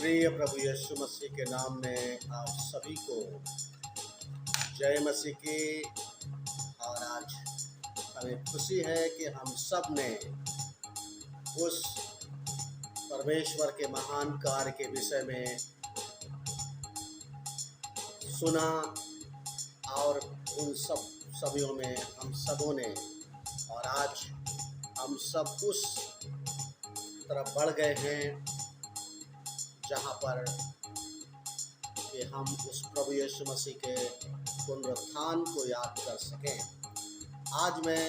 प्रिय प्रभु यीशु मसीह के नाम में आप सभी को जय मसीह की। और आज हमें खुशी है कि हम सब ने उस परमेश्वर के महान कार्य के विषय में सुना और उन सभीों में हम सबों ने, और आज हम सब उस तरफ बढ़ गए हैं जहाँ पर कि हम उस प्रभु यीशु मसीह के पुनरुत्थान को याद कर सकें। आज मैं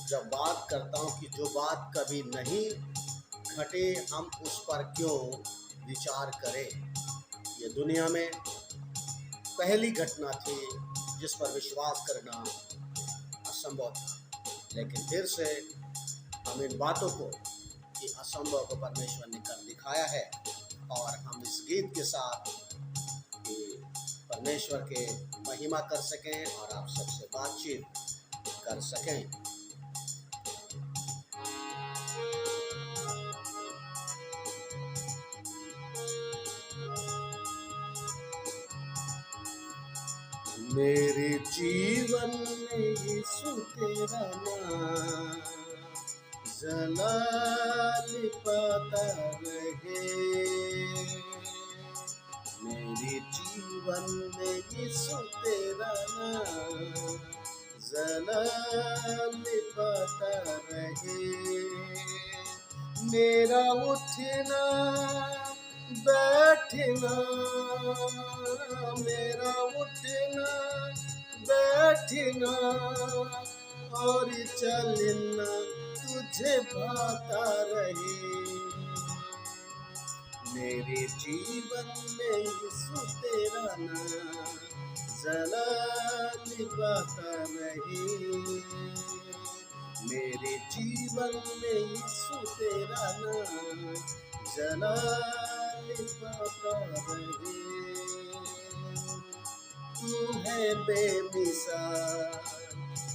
जब बात करता हूँ कि जो बात कभी नहीं घटे हम उस पर क्यों विचार करें। ये दुनिया में पहली घटना थी जिस पर विश्वास करना असंभव था, लेकिन फिर से हम इन बातों को कि असंभव को परमेश्वर ने कर दिखाया है। और हम इस गीत के साथ कि परमेश्वर के महिमा कर सकें और आप सबसे बातचीत कर सकें। मेरे जीवन में यीशु तेरा नाम जलाल पाता रहे। मेरे जीवन में यीशु तेरा नाम जलाल पाता रहे। मेरा उठना बैठना, मेरा उठना बैठना और चलना तुझे भाता रहे। मेरे जीवन में यीशु तेरा नाम जलाल पाता रहे। मेरे जीवन में यीशु तेरा नाम जलाल पाता रहे। तू है बेमिसाल,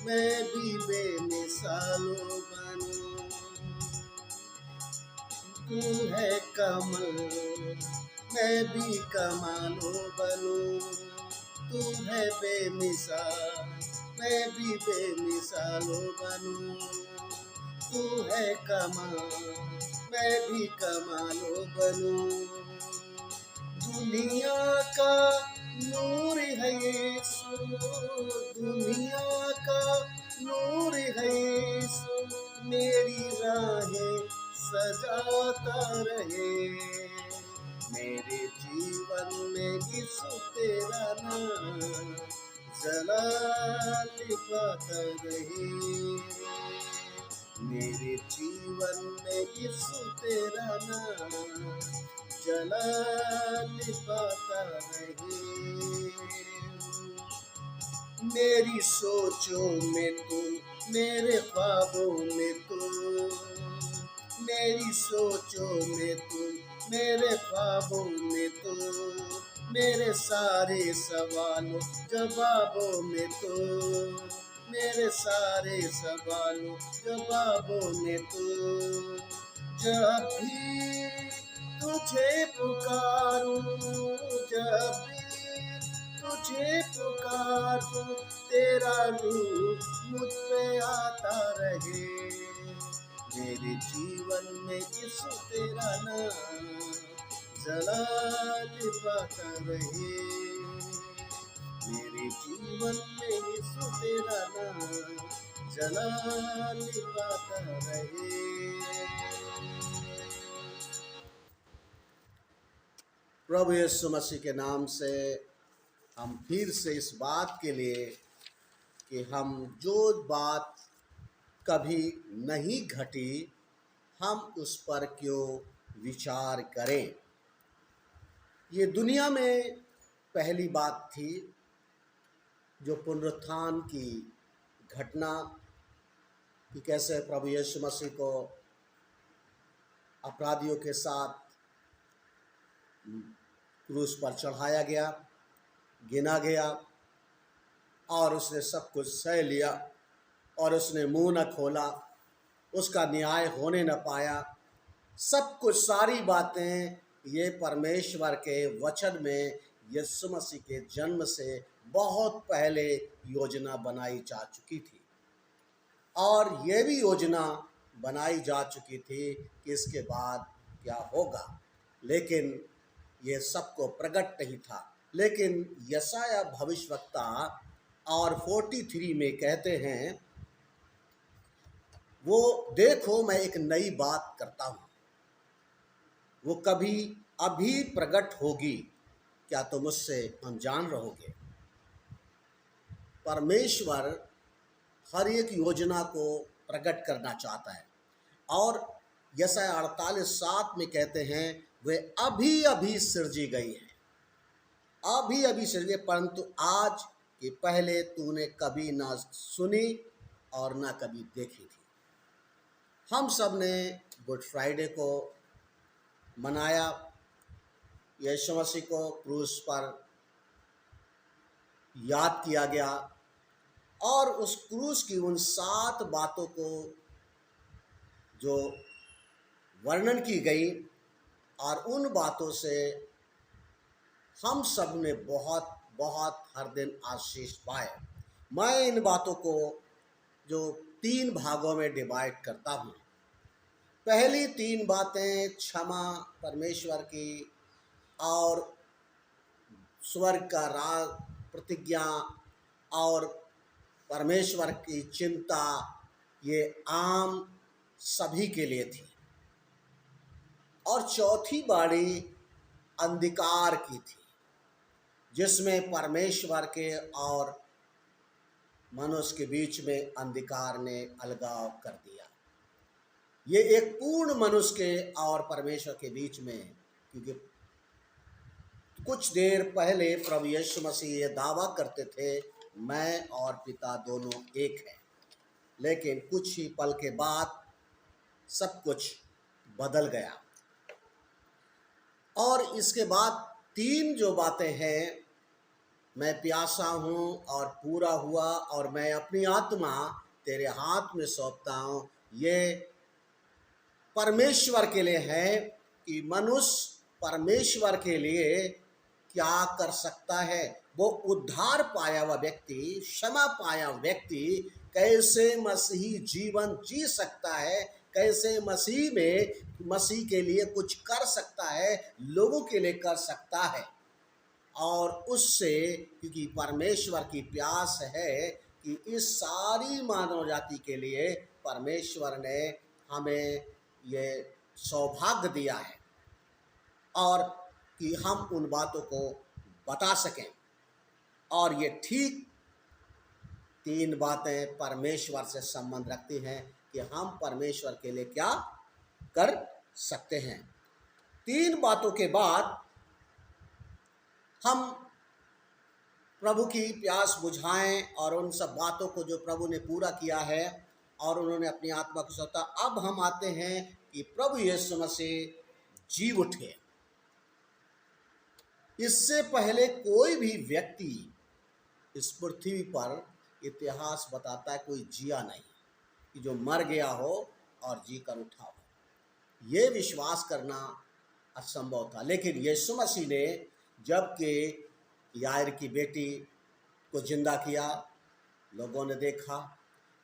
मैं भी बेमिसालों बनूं। तू है कमल, मैं भी कमालों बनूं। तू है बेमिसाल, मैं भी बेमिसालों बनूं। तू है कमाल, मैं भी कमालों बनूं। दुनिया का नूर है यीशु, दुनिया का नूर है यीशु, मेरी राहें सजाता रहे। मेरे जीवन में यीशु तेरा नाम जलाल पाता रहे। मेरे जीवन में यीशु तेरा नाम जलाल पाता रहे। मेरी सोचों में तू, मेरे ख्वाबों में तू, मेरी सोचों में तू, मेरे ख्वाबों में तू, मेरे सारे सवालों जवाबों में तू, मेरे सारे सवालों जवाबों में तू। जब भी तुझे पुकारूं, जब भी तुझे पुकारूं, तेरा रूप मुझ पे आता रहे। मेरे जीवन में यीशु तेरा नाम जलाल पाता रहे। मेरे जीवन में यीशु तेरा नाम जलाल पाता रहे। प्रभु यीशु मसीह के नाम से हम फिर से इस बात के लिए कि हम जो बात कभी नहीं घटी हम उस पर क्यों विचार करें। ये दुनिया में पहली बात थी जो पुनरुत्थान की घटना कि कैसे प्रभु यीशु मसीह को अपराधियों के साथ क्रूस पर चढ़ाया गया, गिना गया और उसने सब कुछ सह लिया और उसने मुंह न खोला, उसका न्याय होने न पाया। सब कुछ सारी बातें ये परमेश्वर के वचन में यीशु मसीह के जन्म से बहुत पहले योजना बनाई जा चुकी थी, और ये भी योजना बनाई जा चुकी थी कि इसके बाद क्या होगा, लेकिन ये सबको प्रकट नहीं था। लेकिन यशायाह भविष्यवक्ता और 43 में कहते हैं, वो देखो मैं एक नई बात करता हूँ, वो कभी अभी प्रकट होगी, क्या तुम उससे अनजान रहोगे। परमेश्वर हर एक योजना को प्रकट करना चाहता है, और यशायाह 48:7 में कहते हैं, वे अभी अभी सृजी गई है, अभी अभी सृजी, परंतु आज के पहले तूने कभी ना सुनी और ना कभी देखी थी। हम सब ने गुड फ्राइडे को मनाया, यीशु मसीह को क्रूस पर याद किया गया, और उस क्रूस की उन 7 बातों को जो वर्णन की गई, और उन बातों से हम सब ने बहुत बहुत हर दिन आशीष पाए। मैं इन बातों को जो 3 भागों में डिवाइड करता हूँ। पहली 3 बातें क्षमा परमेश्वर की, और स्वर्ग का राज प्रतिज्ञा, और परमेश्वर की चिंता, ये आम सभी के लिए थी। और चौथी बाड़ी अंधकार की थी, जिसमें परमेश्वर के और मनुष्य के बीच में अंधकार ने अलगाव कर दिया। ये एक पूर्ण मनुष्य के और परमेश्वर के बीच में, क्योंकि कुछ देर पहले प्रभु यीशु मसीह ये दावा करते थे, मैं और पिता दोनों एक हैं, लेकिन कुछ ही पल के बाद सब कुछ बदल गया। और इसके बाद 3 जो बातें हैं, मैं प्यासा हूँ और पूरा हुआ, और मैं अपनी आत्मा तेरे हाथ में सौंपता हूँ, ये परमेश्वर के लिए है कि मनुष्य परमेश्वर के लिए क्या कर सकता है। वो उद्धार पाया हुआ व्यक्ति, क्षमा पाया हुआ व्यक्ति कैसे मसीही जीवन जी सकता है, कैसे मसीह के लिए कुछ कर सकता है, लोगों के लिए कर सकता है। और उससे, क्योंकि परमेश्वर की प्यास है कि इस सारी मानव जाति के लिए परमेश्वर ने हमें ये सौभाग्य दिया है, और कि हम उन बातों को बता सकें। और ये ठीक 3 बातें परमेश्वर से संबंध रखती हैं कि हम परमेश्वर के लिए क्या कर सकते हैं। 3 बातों के बाद हम प्रभु की प्यास बुझाएं, और उन सब बातों को जो प्रभु ने पूरा किया है और उन्होंने अपनी आत्मा को सौंपा। अब हम आते हैं कि प्रभु यीशु मसीह जी उठे। इससे पहले कोई भी व्यक्ति इस पृथ्वी पर, इतिहास बताता है, कोई जिया नहीं कि जो मर गया हो और जी कर उठा हो। ये विश्वास करना असंभव था। लेकिन यीशु मसीह ने जबकि याईर की बेटी को जिंदा किया, लोगों ने देखा,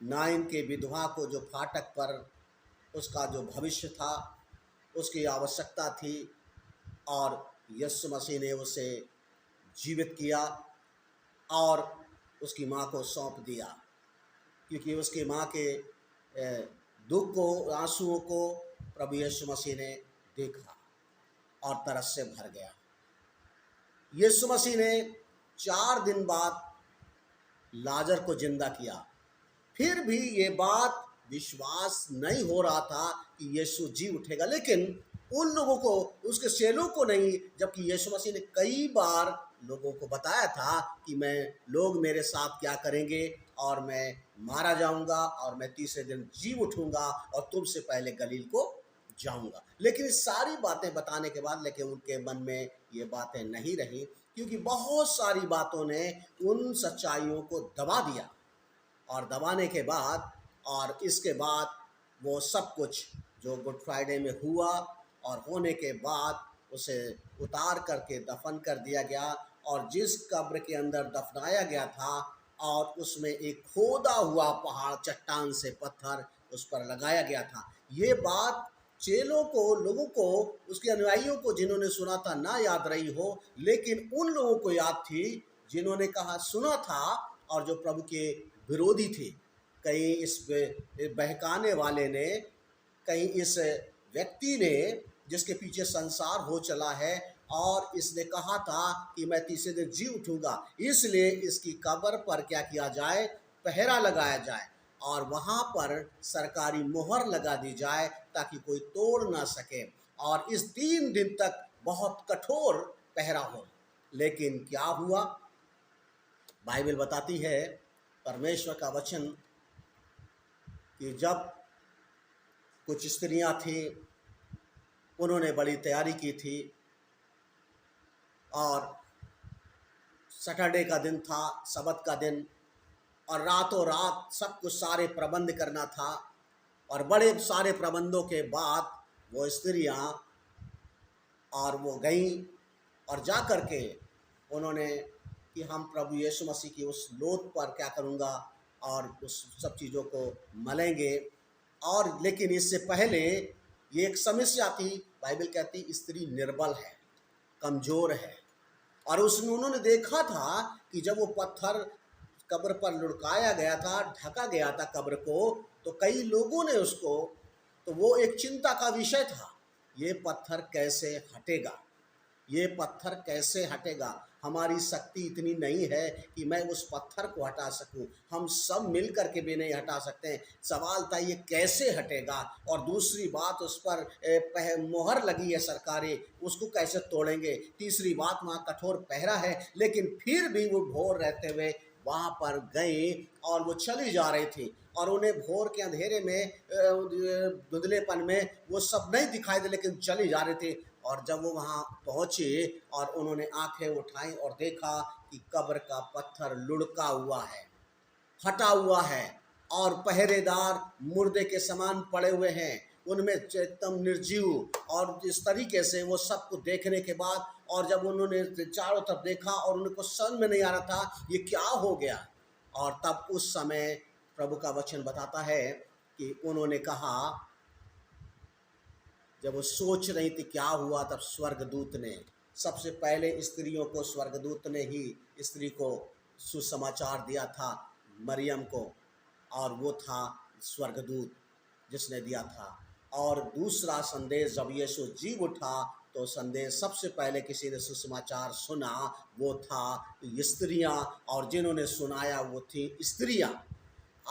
नाइन के विधवा को जो फाटक पर उसका जो भविष्य था, उसकी आवश्यकता थी, और यीशु मसीह ने उसे जीवित किया और उसकी माँ को सौंप दिया, क्योंकि उसकी माँ के दुख को, आंसुओं को प्रभु यीशु मसीह ने देखा और तरस से भर गया। यीशु मसीह ने 4 दिन बाद लाजर को जिंदा किया। फिर भी ये बात विश्वास नहीं हो रहा था कि यीशु जी उठेगा, लेकिन उन लोगों को, उसके चेलों को नहीं, जबकि यीशु मसीह ने कई बार लोगों को बताया था कि लोग मेरे साथ क्या करेंगे, और मैं मारा जाऊंगा और मैं तीसरे दिन जी उठूंगा और तुमसे पहले गलील को जाऊंगा। लेकिन इस सारी बातें बताने के बाद, लेकिन उनके मन में ये बातें नहीं रही, क्योंकि बहुत सारी बातों ने उन सच्चाइयों को दबा दिया, और दबाने के बाद, और इसके बाद वो सब कुछ जो गुड फ्राइडे में हुआ और होने के बाद उसे उतार करके दफन कर दिया गया, और जिस कब्र के अंदर दफनाया गया था और उसमें एक खोदा हुआ पहाड़, चट्टान से पत्थर उस पर लगाया गया था। ये बात चेलों को, लोगों को, उसके अनुयायियों को जिन्होंने सुना था ना याद रही हो, लेकिन उन लोगों को याद थी जिन्होंने कहा सुना था और जो प्रभु के विरोधी थे। कहीं इस बहकाने वाले ने, कहीं इस व्यक्ति ने जिसके पीछे संसार हो चला है, और इसने कहा था कि मैं तीसरे दिन जी उठूंगा, इसलिए इसकी कब्र पर क्या किया जाए, पहरा लगाया जाए और वहां पर सरकारी मोहर लगा दी जाए ताकि कोई तोड़ ना सके, और इस 3 दिन तक बहुत कठोर पहरा हो। लेकिन क्या हुआ, बाइबल बताती है, परमेश्वर का वचन, कि जब कुछ स्त्रियां थी, उन्होंने बड़ी तैयारी की थी, और सैटरडे का दिन था, सबत का दिन, और रातों रात सब कुछ सारे प्रबंध करना था। और बड़े सारे प्रबंधों के बाद वो स्त्रियां और वो गईं और जा कर के उन्होंने कि हम प्रभु यीशु मसीह की उस लोथ पर क्या करूँगा और उस सब चीज़ों को मलेंगे। और लेकिन इससे पहले ये एक समस्या थी, बाइबल कहती स्त्री निर्बल है, कमज़ोर है, और उसमें उन्होंने देखा था कि जब वो पत्थर कब्र पर लुढ़काया गया था, ढका गया था कब्र को, तो कई लोगों ने उसको, तो वो एक चिंता का विषय था, ये पत्थर कैसे हटेगा, ये पत्थर कैसे हटेगा। हमारी शक्ति इतनी नहीं है कि मैं उस पत्थर को हटा सकूं, हम सब मिल कर के भी नहीं हटा सकते। सवाल था ये कैसे हटेगा, और दूसरी बात उस पर मोहर लगी है सरकारी, उसको कैसे तोड़ेंगे। तीसरी बात वहाँ कठोर पहरा है, लेकिन फिर भी वो भोर रहते हुए वहाँ पर गए और वो चली जा रही थी, और उन्हें भोर के अंधेरे में, धुंधलेपन में वो सब नहीं दिखाई दे, लेकिन चली जा रही थी। और जब वो वहाँ पहुँचे और उन्होंने आंखें उठाई और देखा कि कब्र का पत्थर लुढ़का हुआ है, हटा हुआ है, और पहरेदार मुर्दे के समान पड़े हुए हैं, उनमें एकदम निर्जीव। और इस तरीके से वो सब कुछ देखने के बाद, और जब उन्होंने चारों तरफ देखा और उनको समझ में नहीं आ रहा था ये क्या हो गया, और तब उस समय प्रभु का वचन बताता है कि उन्होंने कहा, जब वो सोच रही थी क्या हुआ, तब स्वर्गदूत ने, सबसे पहले स्त्रियों को स्वर्गदूत ने ही स्त्री को सुसमाचार दिया था, मरियम को, और वो था स्वर्गदूत जिसने दिया था। और दूसरा संदेश जब यीशु जी उठा, तो संदेश सबसे पहले किसी ने सुसमाचार सुना, वो था स्त्रियां, और जिन्होंने सुनाया वो थी स्त्रियां।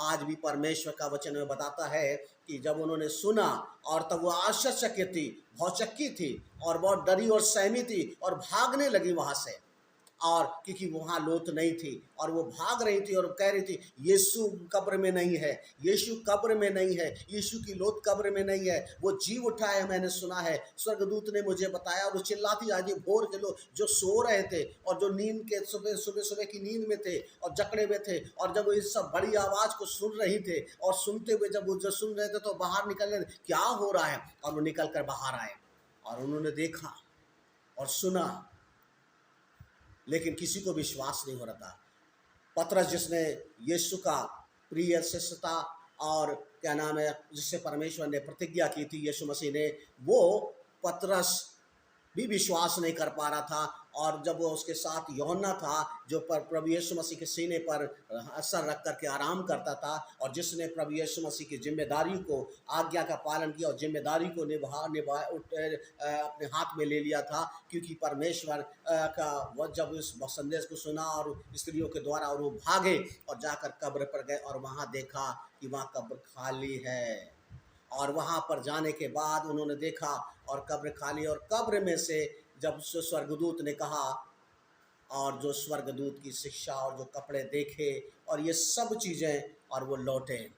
आज भी परमेश्वर का वचन में बताता है कि जब उन्होंने सुना, और तब वो आश्चर्यचकित थी, भौचक्की थी, और बहुत डरी और सहमी थी, और भागने लगी वहाँ से, और क्योंकि वहाँ लोथ नहीं थी, और वो भाग रही थी और कह रही थी यीशु कब्र में नहीं है, यीशु कब्र में नहीं है, यीशु की लोथ कब्र में नहीं है, वो जी उठा है, मैंने सुना है, स्वर्गदूत ने मुझे बताया। और वो चिल्लाती आज ये भोर के लोग जो सो रहे थे और जो नींद के सुबह सुबह की नींद में थे और जकड़े हुए थे, और जब वो इस सब बड़ी आवाज़ को सुन रही थे, और सुनते हुए जब वो जो सुन रहे थे तो बाहर निकल रहे, क्या हो रहा है, और वो निकल कर बाहर आए और उन्होंने देखा और सुना, लेकिन किसी को विश्वास नहीं हो रहा था। पतरस, जिसने यीशु का प्रिय शिष्य था, और क्या नाम है, जिससे परमेश्वर ने प्रतिज्ञा की थी यीशु मसीह ने, वो पतरस भी विश्वास नहीं कर पा रहा था। और जब वो उसके साथ यूहन्ना था, जो प्रभु यीशु मसीह के सीने पर असर रख करके आराम करता था, और जिसने प्रभु यीशु मसीह की जिम्मेदारी को, आज्ञा का पालन किया और जिम्मेदारी को अपने हाथ में ले लिया था, क्योंकि परमेश्वर का वह जब इस संदेश को सुना और स्त्रियों के द्वारा, और वो भागे और जाकर कब्र पर गए, और वहाँ देखा कि वहाँ कब्र खाली है। और वहाँ पर जाने के बाद उन्होंने देखा और कब्र खाली, और कब्र में से जब स्वर्गदूत ने कहा, और जो स्वर्गदूत की शिक्षा और जो कपड़े देखे और ये सब चीज़ें, और वो लौटे,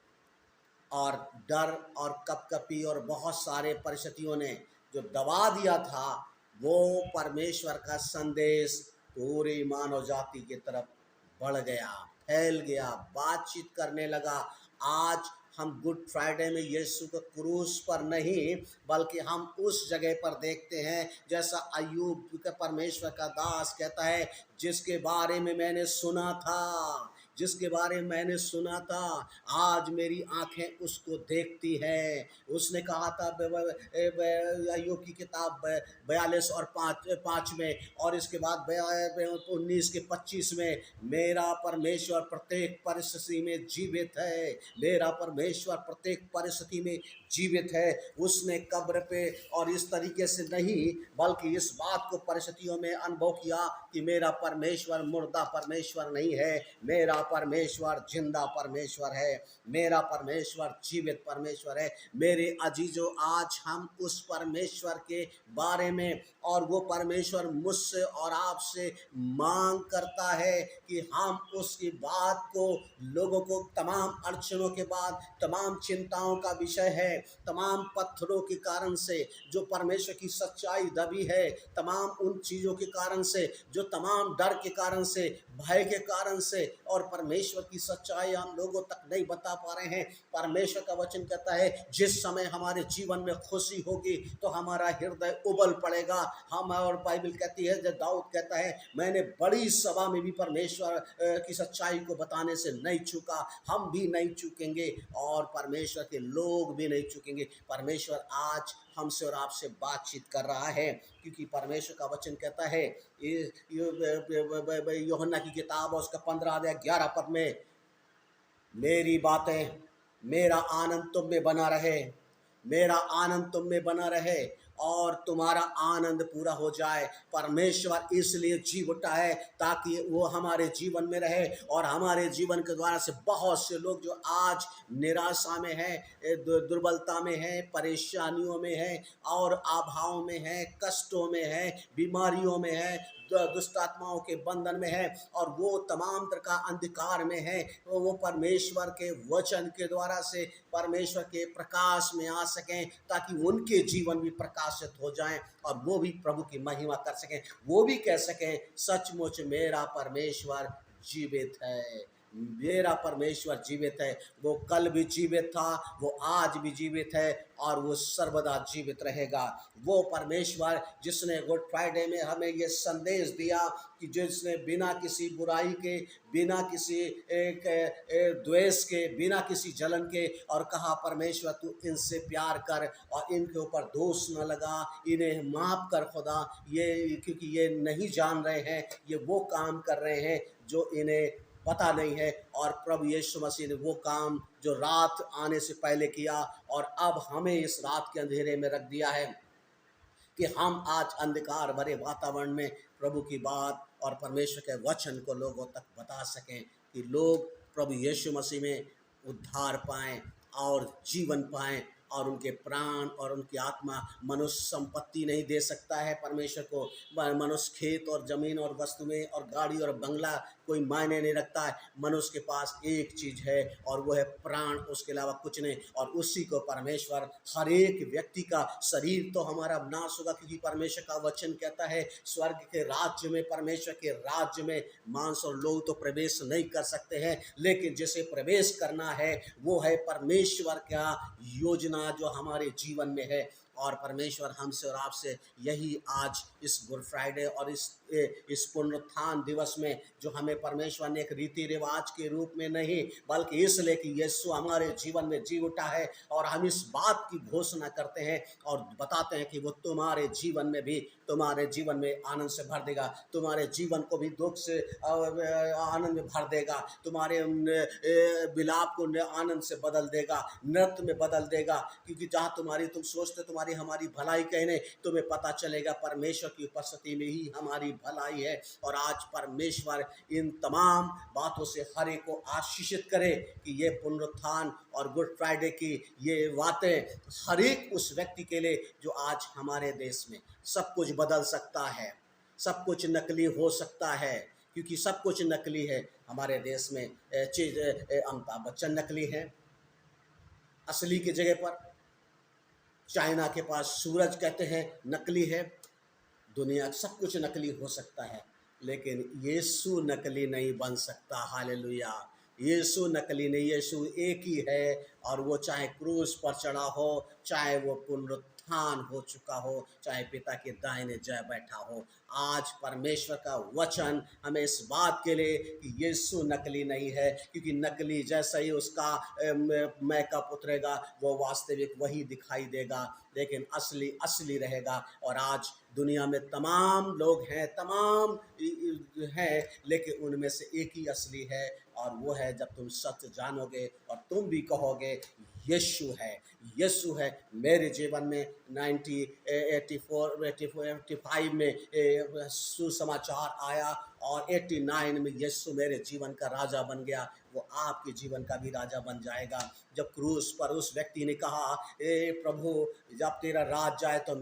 और डर और कपकपी और बहुत सारे परिस्थितियों ने जो दबा दिया था, वो परमेश्वर का संदेश पूरी मानव जाति की तरफ बढ़ गया, फैल गया, बातचीत करने लगा। आज हम गुड फ्राइडे में यीशु को क्रूस पर नहीं, बल्कि हम उस जगह पर देखते हैं जैसा अय्यूब का परमेश्वर का दास कहता है, जिसके बारे में मैंने सुना था, जिसके बारे में मैंने सुना था, आज मेरी आंखें उसको देखती है। उसने कहा था अय्यूब की किताब 42 और 5 में, और इसके बाद 19 के 25 में, मेरा परमेश्वर प्रत्येक परिस्थिति में जीवित है, मेरा परमेश्वर प्रत्येक परिस्थिति में जीवित है। उसने कब्र पे और इस तरीके से नहीं, बल्कि इस बात को परिस्थितियों में अनुभव किया कि मेरा परमेश्वर मुर्दा परमेश्वर नहीं है, मेरा परमेश्वर जिंदा परमेश्वर है, मेरा परमेश्वर जीवित परमेश्वर है। मेरे अजीजों, आज हम उस परमेश्वर के बारे में, और वो परमेश्वर मुझसे और आपसे मांग करता है कि हम उसकी बात को, लोगों को तमाम अड़चनों के बाद, तमाम चिंताओं का विषय है, तमाम पत्थरों के कारण से जो परमेश्वर की सच्चाई दबी है, तमाम उन चीज़ों के कारण से, जो तमाम डर के कारण से, भय के कारण से, और परमेश्वर की सच्चाई हम लोगों तक नहीं बता पा रहे हैं। परमेश्वर का वचन कहता है, जिस समय हमारे जीवन में खुशी होगी तो हमारा हृदय उबल पड़ेगा। हम, और बाइबल कहती है, जब दाऊद कहता है, मैंने बड़ी सभा में भी परमेश्वर की सच्चाई को बताने से नहीं चूका, हम भी नहीं चूकेंगे और परमेश्वर के लोग भी नहीं चूकेंगे। परमेश्वर आज हमसे और आपसे बातचीत कर रहा है, क्योंकि परमेश्वर का वचन कहता है, यूहन्ना की किताब और उसका 15-11 में, मेरी बातें, मेरा आनंद तुम में बना रहे, मेरा आनंद तुम में बना रहे और तुम्हारा आनंद पूरा हो जाए। परमेश्वर इसलिए जी उठा है ताकि वो हमारे जीवन में रहे, और हमारे जीवन के द्वारा से बहुत से लोग जो आज निराशा में हैं, दुर्बलता में हैं, परेशानियों में हैं, और अभाव में हैं, कष्टों में हैं, बीमारियों में हैं, दुष्ट आत्माओं के बंधन में है, और वो तमाम तरह का अंधकार में है, तो वो परमेश्वर के वचन के द्वारा से परमेश्वर के प्रकाश में आ सकें, ताकि उनके जीवन भी प्रकाशित हो जाएं और वो भी प्रभु की महिमा कर सकें। वो भी कह सकें, सचमुच मेरा परमेश्वर जीवित है, मेरा परमेश्वर जीवित है। वो कल भी जीवित था, वो आज भी जीवित है, और वो सर्वदा जीवित रहेगा। वो परमेश्वर जिसने गुड फ्राइडे में हमें ये संदेश दिया कि जिसने बिना किसी बुराई के, बिना किसी द्वेष के, बिना किसी जलन के, और कहा, परमेश्वर तू इनसे प्यार कर और इनके ऊपर दोष न लगा, इन्हें माफ़ कर खुदा, ये क्योंकि ये नहीं जान रहे हैं, ये वो काम कर रहे हैं जो इन्हें पता नहीं है। और प्रभु यीशु मसीह ने वो काम जो रात आने से पहले किया, और अब हमें इस रात के अंधेरे में रख दिया है कि हम आज अंधकार भरे वातावरण में प्रभु की बात और परमेश्वर के वचन को लोगों तक बता सकें, कि लोग प्रभु यीशु मसीह में उद्धार पाएं और जीवन पाएं, और उनके प्राण और उनकी आत्मा, मनुष्य संपत्ति नहीं दे सकता है परमेश्वर को, मनुष्य खेत और ज़मीन और वस्तुएं और गाड़ी और बंगला कोई मायने नहीं रखता है। मनुष्य के पास एक चीज़ है, और वो है प्राण, उसके अलावा कुछ नहीं। और उसी को परमेश्वर, हर एक व्यक्ति का शरीर तो हमारा नाश होगा, क्योंकि परमेश्वर का वचन कहता है, स्वर्ग के राज्य में, परमेश्वर के राज्य में मांस और लोग तो प्रवेश नहीं कर सकते हैं, लेकिन जिसे प्रवेश करना है वो है परमेश्वर का योजना जो हमारे जीवन में है। और परमेश्वर हमसे और आपसे यही आज इस गुड फ्राइडे और इस पुनरुत्थान दिवस में, जो हमें परमेश्वर ने एक रीति रिवाज के रूप में नहीं, बल्कि इसलिए कि यीशु हमारे जीवन में जी उठा है, और हम इस बात की घोषणा करते हैं और बताते हैं कि वो तुम्हारे जीवन में भी, तुम्हारे जीवन में आनंद से भर देगा, तुम्हारे जीवन को भी दुख से आनंद में भर देगा, तुम्हारे विलाप को आनंद से बदल देगा, नृत्य में बदल देगा। क्योंकि जहाँ तुम सोचते तुम्हारी हमारी भलाई कहने, तुम्हें पता चलेगा परमेश्वर की उपस्थिति में ही हमारी भलाई है। और आज परमेश्वर इन तमाम बातों से हर एक को आशीषित करे कि ये पुनरुत्थान और गुड फ्राइडे की ये बातें हर एक उस व्यक्ति के लिए जो आज हमारे देश में सब कुछ बदल सकता है, सब कुछ नकली हो सकता है, क्योंकि सब कुछ नकली है हमारे देश में। चीज अमिताभ बच्चन नकली है, असली की जगह पर चाइना के पास सूरज कहते हैं नकली है। दुनिया सब कुछ नकली हो सकता है, लेकिन यीशु नकली नहीं बन सकता। हालेलुया। यीशु नकली नहीं, यीशु एक ही है। और वो चाहे क्रूस पर चढ़ा हो, चाहे वो पुनरुत्थान हो चुका हो, चाहे पिता के दाहिने जय बैठा हो, आज परमेश्वर का वचन हमें इस बात के लिए कि यीशु नकली नहीं है, क्योंकि नकली जैसा ही उसका मेकअप उतरेगा वो वास्तविक वही दिखाई देगा, लेकिन असली असली रहेगा। और आज दुनिया में तमाम लोग हैं, तमाम हैं, लेकिन उनमें से एक ही असली है, और वो है जब तुम सत्य जानोगे और तुम भी कहोगे यीशु है, यीशु है मेरे जीवन में। 1984 में सुसमाचार आया, और 89 में यीशु मेरे जीवन का राजा बन गया। वो आपके जीवन का भी राजा बन जाएगा। जब क्रूस पर उस व्यक्ति ने कहा, ए प्रभु, जब तेरा राज जाए तो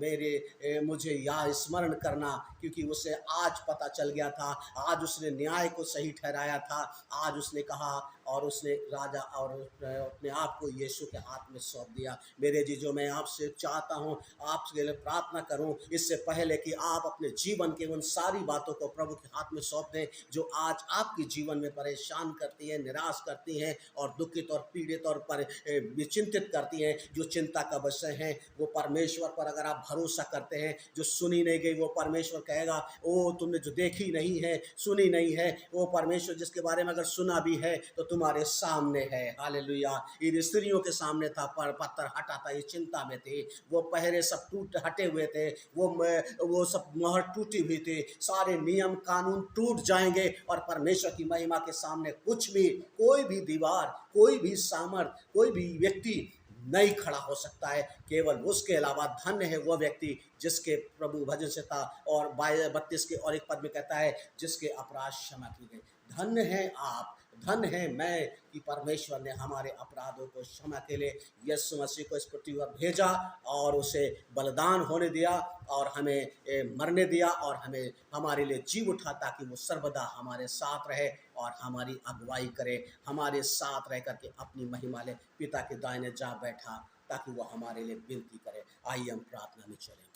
मुझे याद स्मरण करना, क्योंकि उसे आज पता चल गया था, आज उसने न्याय को सही ठहराया था। आज उसने कहा, और उसने राजा और अपने आप को यीशु के हाथ में सौंप दिया। मेरे जीजो, मैं आपसे चाहता हूँ, आपके लिए प्रार्थना करूँ, इससे पहले कि आप अपने जीवन के उन सारी बातों को प्रभु के हाथ में सौंप दें जो आज आपके जीवन में परेशान करती है, निराश करती हैं, और दुखित और पीड़ित और चिंतित करती हैं। जो चिंता का विषय है, वो परमेश्वर पर अगर आप भरोसा करते हैं, जो सुनी नहीं गई वो परमेश्वर कहेगा, ओ तुमने जो देखी नहीं है, सुनी नहीं है, वो परमेश्वर जिसके बारे में अगर सुना भी है तो तुम्हारे सामने है। हालेलुया। इन स्त्रियों के सामने था, पर पत्थर हटा था, ये चिंता में थे, वो पहरे सब टूट हटे हुए थे, वो सब मोहर टूटी हुई थी, सारे नियम कानून टूट जाएंगे, और परमेश्वर की महिमा के सामने कुछ भी, कोई भी दीवार, कोई भी सामर्थ, कोई भी व्यक्ति नहीं खड़ा हो सकता है। केवल उसके अलावा धन्य है वो व्यक्ति जिसके, प्रभु भजन से था, और 32 के और एक पद में कहता है, जिसके अपराध क्षमा की गए। धन्य है आप, धन्य है मैं, कि परमेश्वर ने हमारे अपराधों को क्षमा के लिए यीशु मसीह को इस पृथ्वी पर भेजा, और उसे बलिदान होने दिया, और हमें मरने दिया, और हमें हमारे लिए जीव उठा, ताकि वो सर्वदा हमारे साथ रहे और हमारी अगुवाई करे, हमारे साथ रह करके अपनी महिमा ले पिता के दाहिने जा बैठा, ताकि वो हमारे लिए विनती करे। आइए हम प्रार्थना में चलें।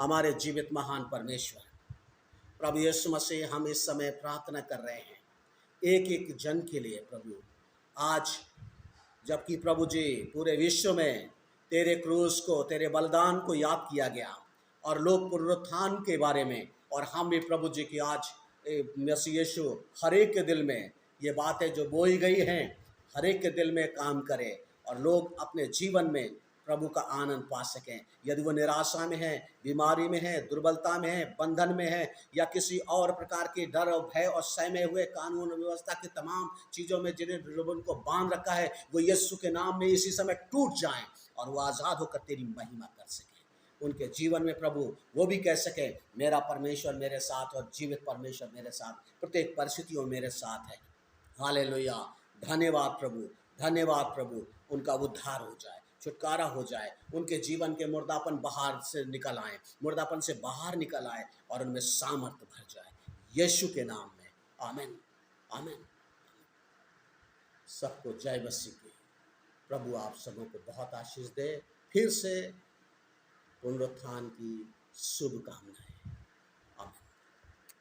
हमारे जीवित महान परमेश्वर प्रभु यीशु मसीह, हम इस समय प्रार्थना कर रहे हैं एक एक जन के लिए प्रभु। आज जबकि प्रभु जी पूरे विश्व में तेरे क्रूस को, तेरे बलिदान को याद किया गया, और लोग पुनरुत्थान के बारे में, और हम भी प्रभु जी की आज मसीह यीशु हर एक के दिल में ये बातें जो बोई गई हैं, हर एक के दिल में काम करे, और लोग अपने जीवन में प्रभु का आनंद पा सकें। यदि वो निराशा में है, बीमारी में है, दुर्बलता में है, बंधन में है, या किसी और प्रकार के डर और भय और सहमे हुए कानून व्यवस्था की तमाम चीज़ों में जिन्हें लोगों को बांध रखा है, वो यीशु के नाम में इसी समय टूट जाएं, और वो आज़ाद होकर तेरी महिमा कर सकें। उनके जीवन में प्रभु वो भी कह सके, मेरा परमेश्वर मेरे साथ, और जीवित परमेश्वर मेरे साथ प्रत्येक परिस्थितियों मेरे साथ है। हालेलुया। धन्यवाद प्रभु, धन्यवाद प्रभु। उनका उद्धार हो जाए, छुटकारा हो जाए, उनके जीवन के मुर्दापन बाहर से निकल आए, मुर्दापन से बाहर निकल आए, और उनमें सामर्थ्य भर जाए, यीशु के नाम में। आमीन, आमीन। सबको जय मसीह की। प्रभु आप सबों को बहुत आशीष दे। फिर से पुनरुत्थान की शुभकामनाएं।